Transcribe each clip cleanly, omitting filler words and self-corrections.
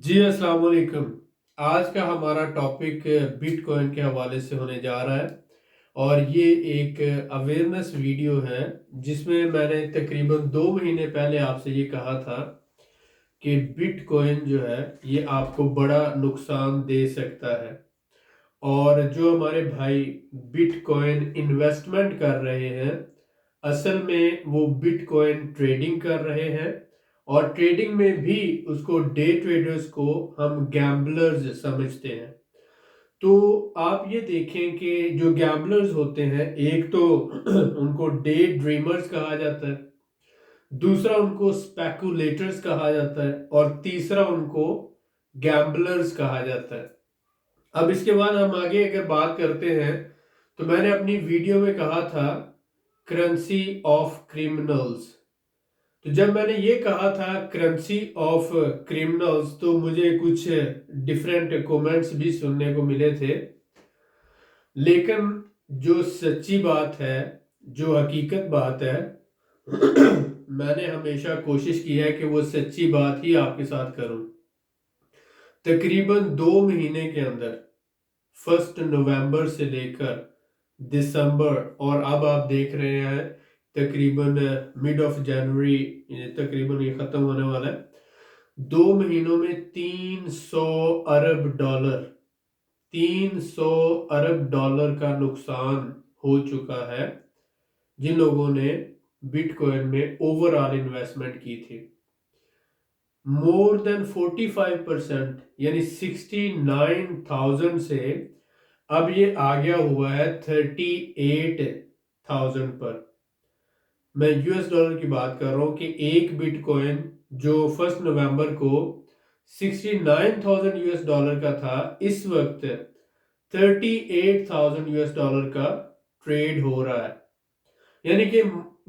जी अस्सलाम वालेकुम। आज का हमारा टॉपिक बिटकॉइन के हवाले से होने जा रहा है और ये एक अवेयरनेस वीडियो है जिसमें मैंने तकरीबन 2 महीने पहले आपसे ये कहा था कि बिटकॉइन जो है ये आपको बड़ा नुकसान दे सकता है। और जो हमारे भाई बिटकॉइन इन्वेस्टमेंट कर रहे हैं असल में वो बिटकॉइन ट्रेडिंग कर रहे हैं और ट्रेडिंग में भी उसको डे ट्रेडर्स को हम गैम्बलर्स समझते हैं। तो आप ये देखें कि जो गैम्बलर्स होते हैं एक तो उनको डे ड्रीमर्स कहा जाता है, दूसरा उनको स्पेकुलेटर्स कहा जाता है और तीसरा उनको गैम्बलर्स कहा जाता है। अब इसके बाद हम आगे अगर बात करते हैं तो मैंने अपनी वीडियो में कहा था करेंसी ऑफ क्रिमिनल्स। तो जब मैंने ये कहा था करेंसी ऑफ क्रिमिनल्स तो मुझे कुछ डिफरेंट कमेंट्स भी सुनने को मिले थे, लेकिन जो सच्ची बात है, जो हकीकत बात है मैंने हमेशा कोशिश की है कि वो सच्ची बात ही आपके साथ करूं। तकरीबन 2 महीने के अंदर 1 नवंबर से लेकर दिसंबर और अब आप देख रहे हैं तकरीबन मिड ऑफ जनवरी, तकरीबन ये खत्म होने वाला है। 2 महीनों में 300 अरब डॉलर, 300 अरब डॉलर का नुकसान हो चुका है जिन लोगों ने बिटकॉइन में ओवरऑल इन्वेस्टमेंट की थी। मोर देन 45% यानी 69,000 से अब ये आ गया हुआ है 38,000 पर। मैं यूएस डॉलर की बात कर रहा हूं कि एक बिटकॉइन जो 1 नवंबर को 69,000 यूएस डॉलर का था इस वक्त 38,000 यूएस डॉलर का ट्रेड हो रहा है। यानी कि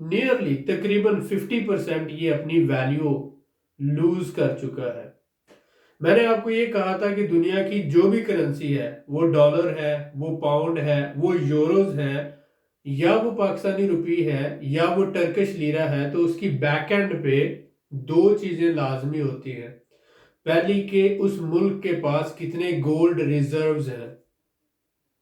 नियरली तकरीबन 50% ये अपनी वैल्यू लूज कर चुका है। मैंने आपको ये कहा था कि दुनिया की जो भी करेंसी है, वो डॉलर है, वो पाउंड है, वो यूरोज है, या वो पाकिस्तानी रुपी है, या वो टर्किश लीरा है, तो उसकी बैक एंड पे दो चीजें लाजमी होती हैं। पहली कि उस मुल्क के पास कितने गोल्ड रिजर्व्स हैं,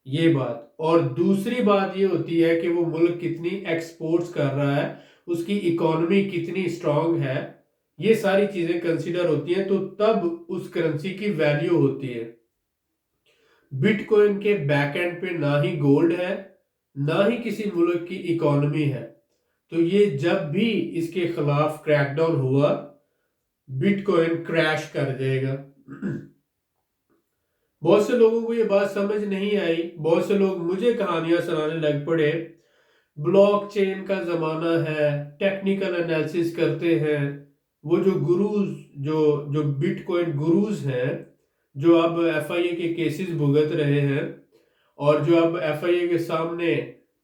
ये बात, और दूसरी बात ये होती है कि वो मुल्क कितनी एक्सपोर्ट्स कर रहा है, उसकी इकोनॉमी कितनी स्ट्रांग है। ये सारी चीजें कंसीडर होती हैं तो तब उस करेंसी की वैल्यू होती है। बिटकॉइन के बैकएंड पे ना ही गोल्ड है, ना ही किसी मुल्क की इकोनॉमी है। तो ये जब भी इसके खिलाफ क्रैकडाउन हुआ बिटकॉइन क्रैश कर जाएगा। बहुत से लोगों को ये बात समझ नहीं आई, बहुत से लोग मुझे कहानियां सुनाने लग पड़े। ब्लॉकचेन का जमाना है, टेक्निकल एनालिसिस करते हैं। वो जो गुरुज, जो जो बिटकॉइन गुरुज हैं, जो अब एफआईए के केसेस भुगत रहे हैं और जो अब एफआईए के सामने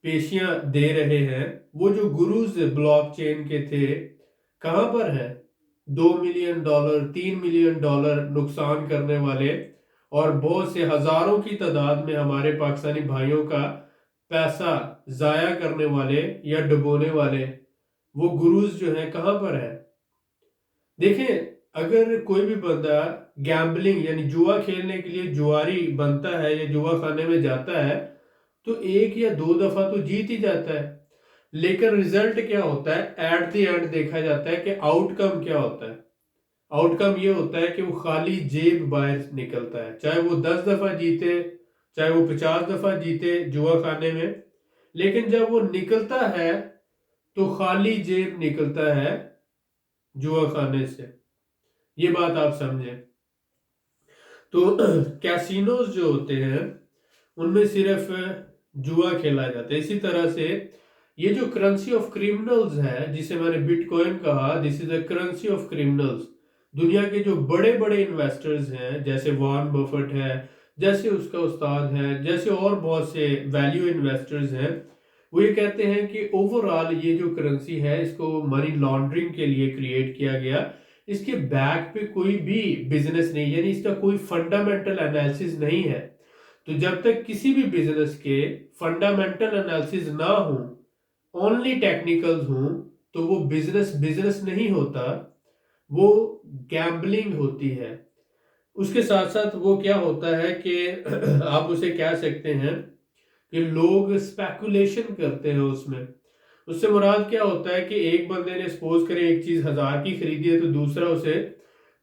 पेशियां दे रहे हैं, वो जो गुरुज ब्लॉकचेन के थे कहां पर हैं? 2 मिलियन डॉलर, 3 मिलियन डॉलर नुकसान करने वाले और बहुत से हजारों की तादाद में हमारे पाकिस्तानी भाइयों का पैसा जाया करने वाले या डुबोने वाले वो गुरुज जो हैं कहां पर है? देखें, अगर कोई भी बंदा गैम्बलिंग यानी जुआ खेलने के लिए जुआरी बनता है या जुआ खाने में जाता है तो एक या दो दफा तो जीत ही जाता है, लेकिन रिजल्ट क्या होता है एट द एंड देखा जाता है कि आउटकम क्या होता है। आउटकम ये होता है कि वो खाली जेब बाहर निकलता है, चाहे वो 10 दफा जीते, चाहे वो 50 दफा जीते जुआ खाने में, लेकिन जब वो निकलता है तो खाली जेब निकलता है जुआ खाने से। ये बात आप समझें। तो कैसीनोज जो होते हैं उनमें सिर्फ जुआ खेला जाता है। इसी तरह से ये जो करेंसी ऑफ क्रिमिनल्स है जिसे मैंने बिटकॉइन कहा, this is a currency of criminals. दुनिया के जो बड़े बड़े इन्वेस्टर्स हैं जैसे वॉरेन बफेट है, जैसे उसका उस्ताद है, जैसे और बहुत से वैल्यू इन्वेस्टर्स हैं, वो ये कहते हैं कि ओवरऑल ये जो करेंसी है इसको मनी लॉन्ड्रिंग के लिए क्रिएट किया गया। इसके बैक पे कोई भी बिजनेस नहीं, यानी इसका कोई फंडामेंटल एनालिसिस नहीं है। तो जब तक किसी भी बिजनेस के फंडामेंटल एनालिसिस ना हो, ओनली टेक्निकल्स हो, तो वो बिजनेस बिजनेस नहीं होता, वो गैम्बलिंग होती है। उसके साथ साथ वो क्या होता है कि आप उसे कह सकते हैं कि लोग स्पेकुलेशन करते हैं उसमें। उससे मुराद क्या होता है कि एक बंदे ने सपोज करें एक चीज 1000 की खरीदी है, तो दूसरा उसे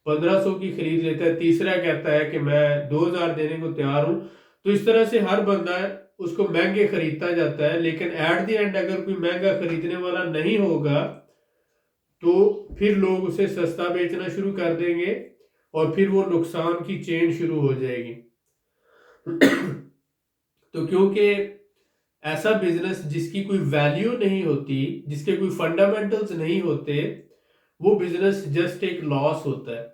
1500 की खरीद लेता है, तीसरा कहता है कि मैं 2000 देने को तैयार हूं। तो इस तरह से हर बंदा उसको महंगे खरीदता जाता है, लेकिन एट द एंड अगर कोई महंगा खरीदने वाला नहीं होगा तो फिर लोग उसे सस्ता बेचना शुरू कर देंगे और फिर वो नुकसान की चेन शुरू हो जाएगी। तो क्योंकि ऐसा बिजनेस जिसकी कोई वैल्यू नहीं होती, जिसके कोई फंडामेंटल्स नहीं होते, वो बिजनेस जस्ट एक लॉस होता है।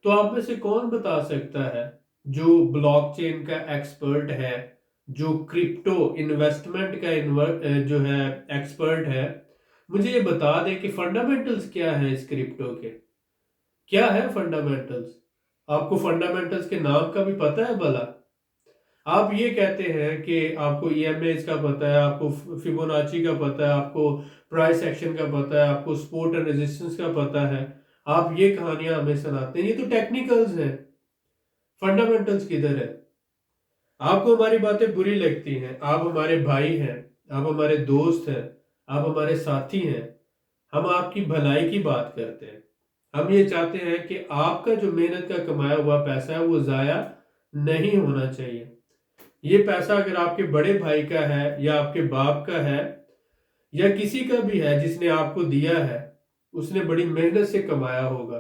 तो आप में से कौन बता सकता है जो ब्लॉकचेन का एक्सपर्ट है, जो क्रिप्टो इन्वेस्टमेंट का जो है एक्सपर्ट है, मुझे ये बता दे कि फंडामेंटल्स क्या है इस क्रिप्टो के। क्या है फंडामेंटल्स? आपको फंडामेंटल्स के नाम का भी पता है भला? आप ये कहते हैं कि आपको ईएमएस का पता है, आपको फिबोनाची का पता है, आपको प्राइस एक्शन का पता है, आपको सपोर्ट एंड रेजिस्टेंस का पता है। आप ये कहानियां हमें सुनाते हैं, ये तो टेक्निकल्स हैं। फंडामेंटल्स किधर है? आपको हमारी बातें बुरी लगती हैं, आप हमारे भाई हैं, आप हमारे दोस्त हैं, आप हमारे साथी हैं। हम आपकी भलाई की बात करते हैं। हम ये चाहते हैं कि आपका जो मेहनत का कमाया हुआ पैसा है वो जाया नहीं होना चाहिए। ये पैसा अगर आपके बड़े भाई का है या आपके बाप का है या किसी का भी है जिसने आपको दिया है, उसने बड़ी मेहनत से कमाया होगा।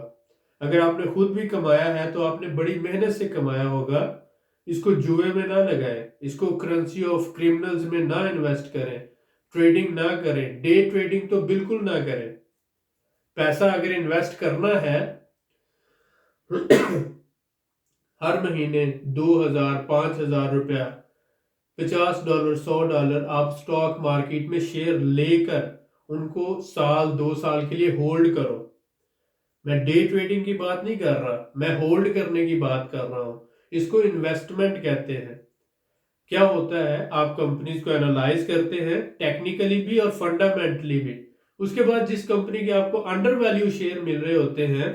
अगर आपने खुद भी कमाया है तो आपने बड़ी मेहनत से कमाया होगा। इसको जुए में ना लगाएं, इसको करेंसी ऑफ क्रिमिनल्स में ना इन्वेस्ट करें, ट्रेडिंग ना करें, डे ट्रेडिंग तो बिल्कुल ना करें। पैसा अगर इन्वेस्ट करना है हर महीने 2000 5000 रुपया, $50 $100 आप स्टॉक मार्केट में शेयर लेकर उनको साल 2 साल के लिए होल्ड करो। मैं डे ट्रेडिंग की बात नहीं कर रहा, मैं होल्ड करने की बात कर रहा हूं। इसको इन्वेस्टमेंट कहते हैं। क्या होता है, आप कंपनीज को एनालाइज करते हैं टेक्निकली भी और फंडामेंटली भी। उसके बाद जिस कंपनी के आपको अंडर वैल्यू शेयर मिल रहे होते हैं,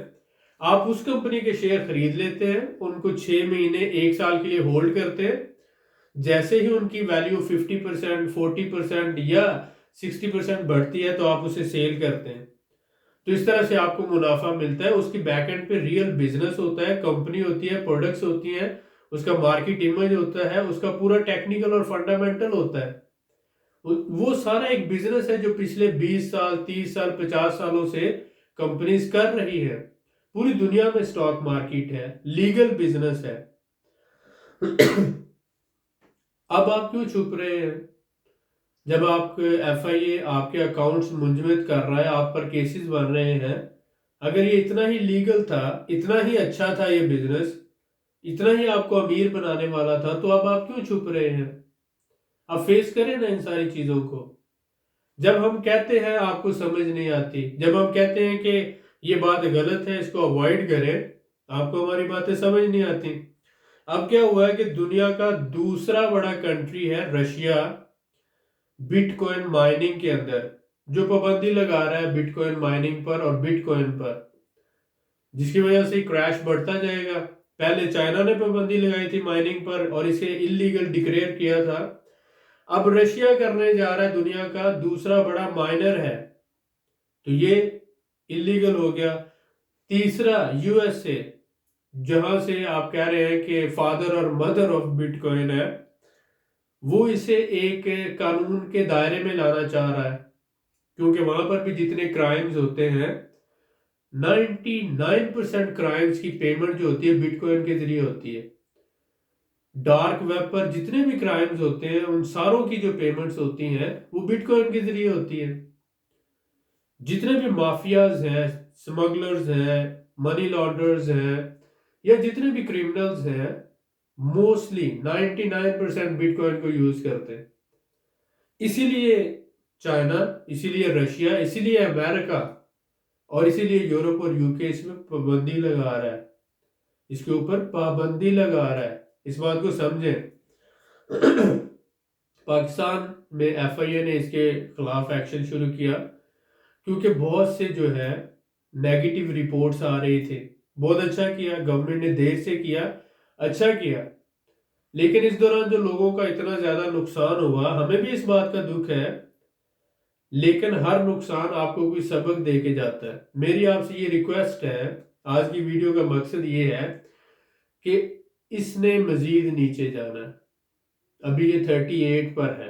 आप उस कंपनी के शेयर खरीद लेते हैं, उनको 6 महीने 1 साल के लिए होल्ड करते हैं। जैसे ही उनकी वैल्यू 50% 40% या 60% बढ़ती है तो आप उसे सेल करते हैं। तो इस तरह से आपको मुनाफा मिलता है। उसकी बैक एंड पे रियल बिजनेस होता है, कंपनी होती है, प्रोडक्ट्स होती हैं, उसका मार्केट इमेज होता है, उसका पूरा टेक्निकल और फंडामेंटल होता है। वो सारा एक बिजनेस है जो पिछले 20 साल 30 साल 50 सालों से कंपनीज कर रही है। पूरी दुनिया में स्टॉक मार्केट है, लीगल बिजनेस है। अब आप क्यों छुप रहे हैं? जब आप एफआईए आपके अकाउंट्स मुंजमद कर रहा है, आप पर केसेस बन रहे हैं, अगर ये इतना ही लीगल था, इतना ही अच्छा था ये बिजनेस, इतना ही आपको अमीर बनाने वाला था, तो अब आप क्यों छुप रहे हैं? आप फेस करें ना इन सारी चीजों को। जब हम कहते हैं आपको समझ नहीं आती, जब हम कहते हैं कि ये बात गलत है, इसको अवॉइड करें, आपको हमारी बातें समझ नहीं आती। अब क्या हुआ है कि दुनिया का दूसरा बड़ा कंट्री है रशिया, बिटकॉइन माइनिंग के अंदर जो पाबंदी लगा रहा है बिटकॉइन माइनिंग पर और बिटकॉइन पर, जिसकी वजह से क्रैश बढ़ता जाएगा। पहले चाइना ने पाबंदी लगाई थी माइनिंग पर और इसे इलीगल डिक्लेयर किया था। अब रशिया करने जा रहा है, दुनिया का दूसरा बड़ा माइनर है, तो ये इलीगल हो गया। तीसरा यूएसए, जहां से आप कह रहे हैं कि फादर और मदर ऑफ बिटकॉइन है, वो इसे एक कानून के दायरे में लाना चाह रहा है, क्योंकि वहां पर भी जितने क्राइम्स होते हैं, 99% क्राइम्स की पेमेंट जो होती है बिटकॉइन के जरिए होती है। डार्क वेब पर जितने भी क्राइम्स होते हैं उन सारों की जो पेमेंट्स होती हैं वो बिटकॉइन के जरिए होती है। जितने भी माफियाज हैं, स्मगलर्स हैं, मनी लॉन्डर्स हैं, या जितने भी क्रिमिनल्स हैं, मोस्टली 99% बिटकॉइन को यूज करते हैं। इसीलिए चाइना, इसीलिए रशिया, इसीलिए अमेरिका और इसीलिए यूरोप और यूके इसमें पाबंदी लगा रहा है, इसके ऊपर पाबंदी लगा रहा है। इस बात को समझें। पाकिस्तान में एफआईए ने इसके खिलाफ एक्शन शुरू किया, क्योंकि बहुत से जो है नेगेटिव रिपोर्ट्स आ रही थी, बहुत अच्छा किया, गवर्नमेंट ने देर से किया, अच्छा किया। लेकिन इस दौरान जो लोगों का इतना ज्यादा नुकसान हुआ, हमें भी इस बात का दुख है, लेकिन हर नुकसान आपको कोई सबक दे के जाता है। मेरी आपसे ये रिक्वेस्ट है, आज की वीडियो का मकसद ये है कि इसने मजीद नीचे जाना है। अभी ये 38 पर है,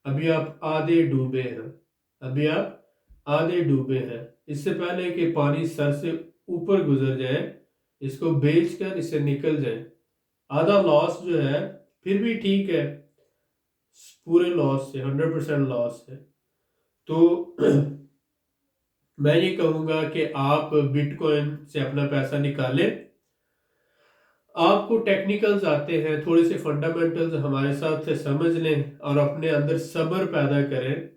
अभी आप आधे डूबे हैं, अभी आप आधे डूबे हैं। इससे पहले कि पानी सर से ऊपर गुजर जाए, इसको बेचकर इससे निकल जाए। आधा लॉस जो है फिर भी ठीक है, पूरे लॉस से 100% लॉस है। तो मैं ये कहूंगा कि आप बिटकॉइन से अपना पैसा निकालें। आपको टेक्निकल्स आते हैं, थोड़े से फंडामेंटल्स हमारे साथ समझ लें और अपने अंदर सब्र पैदा करें।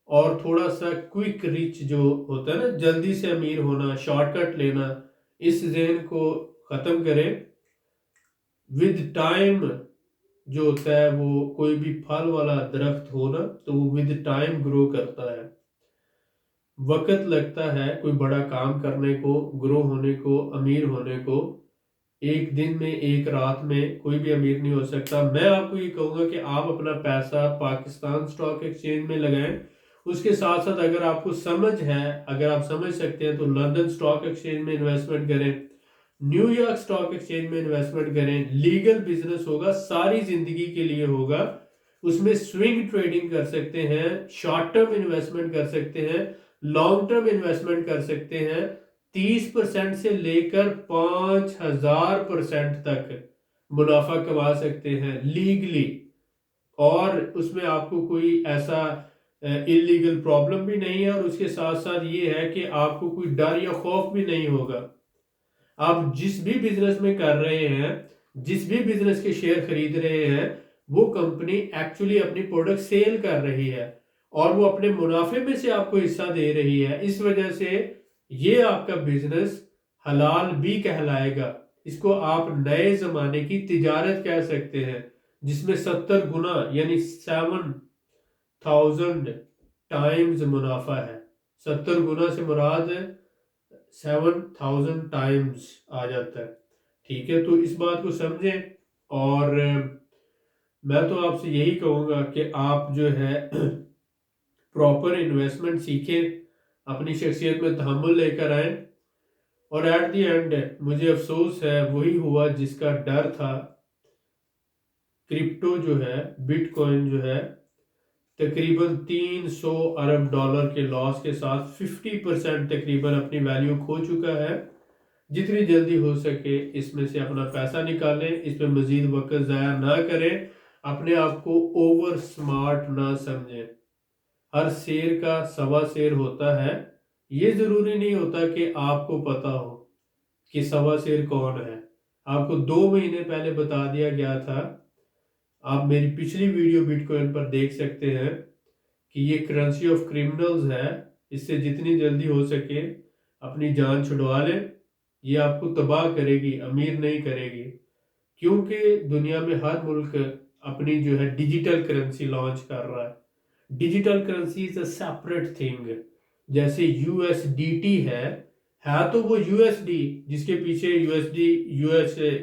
और थोड़ा सा क्विक रिच जो होता है ना, जल्दी से अमीर होना, शॉर्टकट लेना, इस ज़हन को ख़त्म करें। विद टाइम जो होता है, वो कोई भी फल वाला दरख्त हो ना, तो वो विद टाइम ग्रो करता है। वक्त लगता है कोई बड़ा काम करने को, ग्रो होने को, अमीर होने को। एक दिन में, एक रात में कोई भी अमीर नहीं हो सकता। मैं आपको ये कहूंगा कि आप अपना पैसा पाकिस्तान स्टॉक एक्सचेंज में लगाएं। उसके साथ साथ अगर आपको समझ है, अगर आप समझ सकते हैं, तो लंदन स्टॉक एक्सचेंज में इन्वेस्टमेंट करें, न्यूयॉर्क स्टॉक एक्सचेंज में इन्वेस्टमेंट करें। लीगल बिजनेस होगा, सारी जिंदगी के लिए होगा। उसमें स्विंग ट्रेडिंग कर सकते हैं, शॉर्ट टर्म इन्वेस्टमेंट कर सकते हैं, लॉन्ग टर्म इन्वेस्टमेंट कर सकते हैं। 30% से लेकर 5,000% तक मुनाफा कमा सकते हैं लीगली। और उसमें आपको कोई ऐसा इलीगल प्रॉब्लम भी नहीं है। और उसके साथ साथ ये है कि आपको कोई डर या खौफ भी नहीं होगा। आप जिस भी बिजनेस में कर रहे हैं, जिस भी बिजनेस के शेयर खरीद रहे हैं, वो कंपनी एक्चुअली अपनी प्रोडक्ट सेल कर रही है और वो अपने मुनाफे में से आपको हिस्सा दे रही है। इस वजह से ये आपका बिजनेस हलाल भी कहलाएगा। इसको आप नए जमाने की तिजारत कह सकते हैं, जिसमें 70 गुना यानी 7,000 टाइम्स मुनाफा है। 70 गुना से मुराद 7,000 टाइम्स आ जाता है। ठीक है, तो इस बात को समझें। और मैं तो आपसे यही कहूँगा कि आप जो है प्रॉपर इन्वेस्टमेंट सीखें, अपनी शख्सियत में तहम्मुल लेकर आए। और एट द एंड मुझे अफसोस है, वही हुआ जिसका डर था। क्रिप्टो जो है, बिटकॉइन जो है, तकरीबन 300 अरब डॉलर के लॉस के साथ 50% तकरीबन अपनी वैल्यू खो चुका है। जितनी जल्दी हो सके इसमें से अपना पैसा निकालें, इस पर मजीद वक्त ज़ाया ना करें, अपने आप को ओवर स्मार्ट ना समझें। हर शेर का सवा शेर होता है। ये ज़रूरी नहीं होता कि आपको पता हो कि सवा शेर कौन है। आपको 2 महीने पहले बता दिया गया था। आप मेरी पिछली वीडियो बिटकॉइन पर देख सकते हैं कि ये करेंसी ऑफ क्रिमिनल्स है। इससे जितनी जल्दी हो सके अपनी जान छुड़वा लें। ये आपको तबाह करेगी, अमीर नहीं करेगी। क्योंकि दुनिया में हर मुल्क अपनी जो है डिजिटल करेंसी लॉन्च कर रहा है। Digital currency is a separate thing. जैसे यूएसडीटी है तो वो यूएसडी, जिसके पीछे यूएसडी,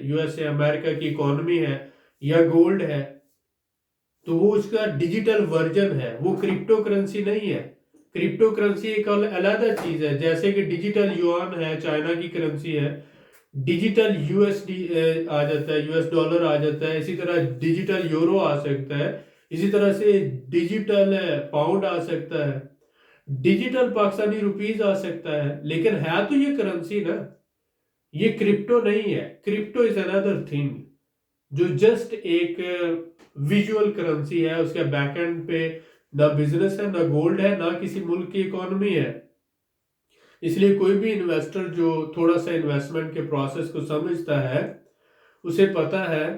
यूएसए अमेरिका की इकोनॉमी है, या गोल्ड है, तो वो उसका डिजिटल वर्जन है, वो क्रिप्टो करेंसी नहीं है। क्रिप्टो करेंसी एक अलग चीज है। जैसे कि डिजिटल युआन है, चाइना की करेंसी है, डिजिटल यूएसडी आ जाता है, यूएस डॉलर आ जाता है। इसी तरह डिजिटल यूरो आ सकता है, इसी तरह से डिजिटल पाउंड आ सकता है, डिजिटल पाकिस्तानी रुपीज आ सकता है। लेकिन है तो ये करेंसी ना, ये क्रिप्टो नहीं है। क्रिप्टो इज अनदर थिंग, जो जस्ट एक विजुअल करेंसी है। उसके बैकएंड पे ना बिजनेस है, ना गोल्ड है, ना किसी मुल्क की इकोनॉमी है। इसलिए कोई भी इन्वेस्टर जो थोड़ा सा इन्वेस्टमेंट के प्रोसेस को समझता है, उसे पता है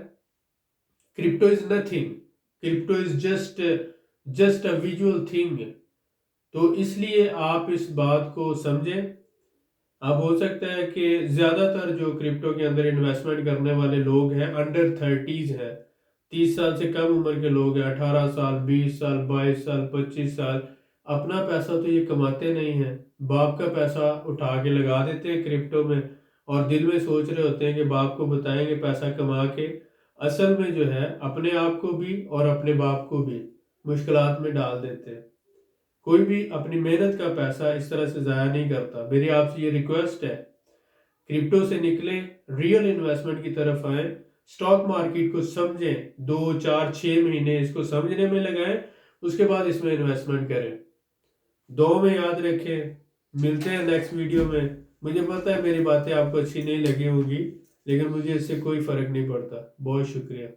crypto is nothing, crypto is just just a visual thing. तो इसलिए आप इस बात को समझें। अब हो सकता है कि ज्यादातर जो क्रिप्टो के अंदर इन्वेस्टमेंट करने वाले लोग हैं अंडर 30s है, 30 साल से कम उम्र के लोग हैं, 18 साल, 20 साल, 22 साल, 25 साल। अपना पैसा तो ये कमाते नहीं हैं, बाप का पैसा उठा के लगा देते हैं क्रिप्टो में। और दिल में सोच रहे होते हैं कि बाप को बताएंगे पैसा कमा के, असल में जो है अपने आप को भी और अपने बाप को भी मुश्किलात में डाल देते हैं। कोई भी अपनी मेहनत का पैसा इस तरह से ज़ाया नहीं करता। मेरी आपसे ये रिक्वेस्ट है, क्रिप्टो से निकले, रियल इन्वेस्टमेंट की तरफ आए, स्टॉक मार्केट को समझें, 2 4 6 महीने इसको समझने में लगाएं, उसके बाद इसमें इन्वेस्टमेंट करें। दो में याद रखें। मिलते हैं नेक्स्ट वीडियो में। मुझे पता है मेरी बातें आपको अच्छी नहीं लगी होंगी, लेकिन मुझे इससे कोई फर्क नहीं पड़ता। बहुत शुक्रिया।